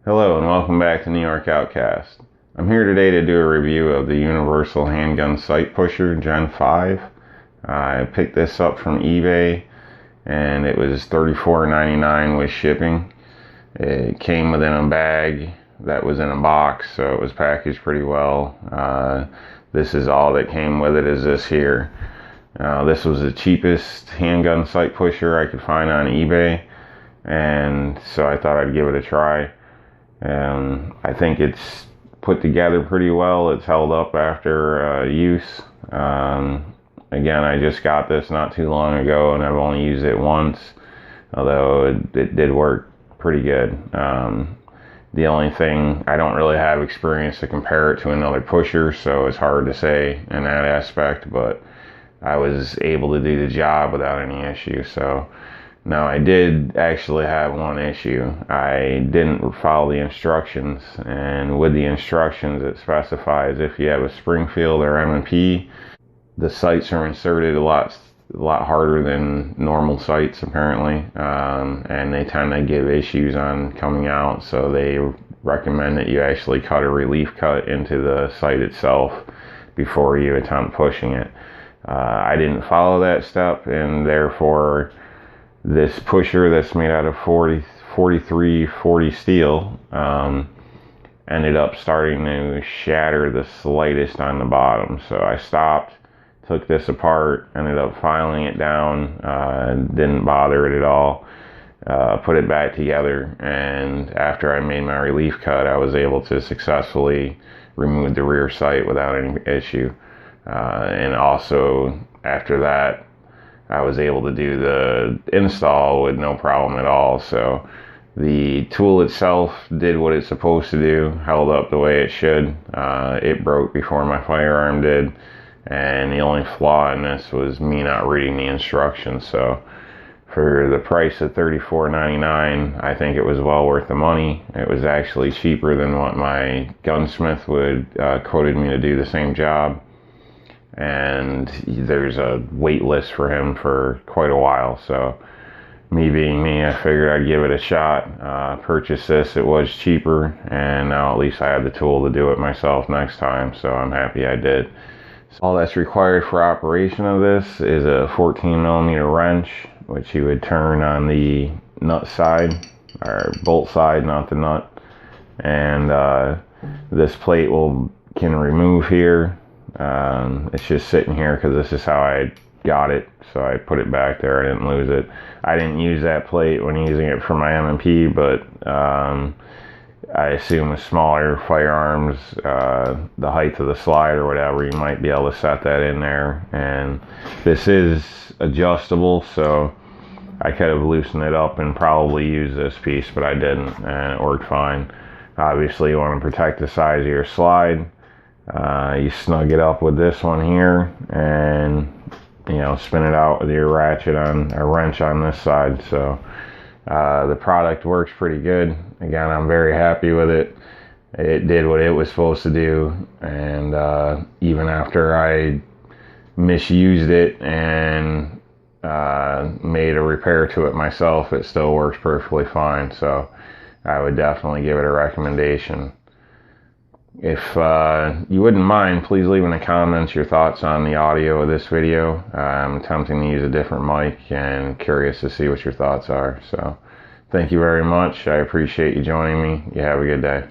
Hello and welcome back to New York Outcast. I'm here today to do a review of the Universal Handgun Sight Pusher Gen 5. I picked this up from eBay and it was $34.99 with shipping. It came within a bag that was in a box, so it was packaged pretty well. This is all that came with it, is this here. This was the cheapest handgun sight pusher I could find on eBay, and so I thought I'd give it a try. I think it's put together pretty well. It's held up after use. Again, I just got this not too long ago and I've only used it once, although it did work pretty good. The only thing, I don't really have experience to compare it to another pusher, so it's hard to say in that aspect, but I was able to do the job without any issue. So now, I did actually have one issue. I didn't follow the instructions, and with the instructions it specifies if you have a Springfield or M&P, the sights are inserted a lot harder than normal sights apparently, and they tend to give issues on coming out, so they recommend that you actually cut a relief cut into the sight itself before you attempt pushing it. I didn't follow that step, and therefore this pusher that's made out of 4340 steel ended up starting to shatter the slightest on the bottom. So I stopped, took this apart, ended up filing it down, didn't bother it at all, put it back together, and after I made my relief cut, I was able to successfully remove the rear sight without any issue. And also after that, I was able to do the install with no problem at all. So the tool itself did what it's supposed to do, held up the way it should. It broke before my firearm did, and the only flaw in this was me not reading the instructions. So for the price of $34.99, I think it was well worth the money. It was actually cheaper than what my gunsmith would quoted me to do the same job. And there's a wait list for him for quite a while, so me being me, I figured I'd give it a shot. Purchase this, it was cheaper, and now at least I have the tool to do it myself next time, so I'm happy I did. So all that's required for operation of this is a 14mm wrench, which you would turn on the nut side, or bolt side, not the nut, and this plate can remove here. It's just sitting here because this is how I got it, so I put it back there. I didn't lose it. I didn't use that plate when using it for my M&P, but I assume with smaller firearms, the height of the slide or whatever, you might be able to set that in there. And this is adjustable, so I could have loosened it up and probably used this piece, but I didn't, and it worked fine. Obviously, you want to protect the size of your slide. You snug it up with this one here, and spin it out with your ratchet on a wrench on this side. So the product works pretty good. Again, I'm very happy with it. It did what it was supposed to do, and even after I misused it and made a repair to it myself, it still works perfectly fine. So I would definitely give it a recommendation. If you wouldn't mind, please leave in the comments your thoughts on the audio of this video. I'm attempting to use a different mic and curious to see what your thoughts are. So thank you very much. I appreciate you joining me. You have a good day.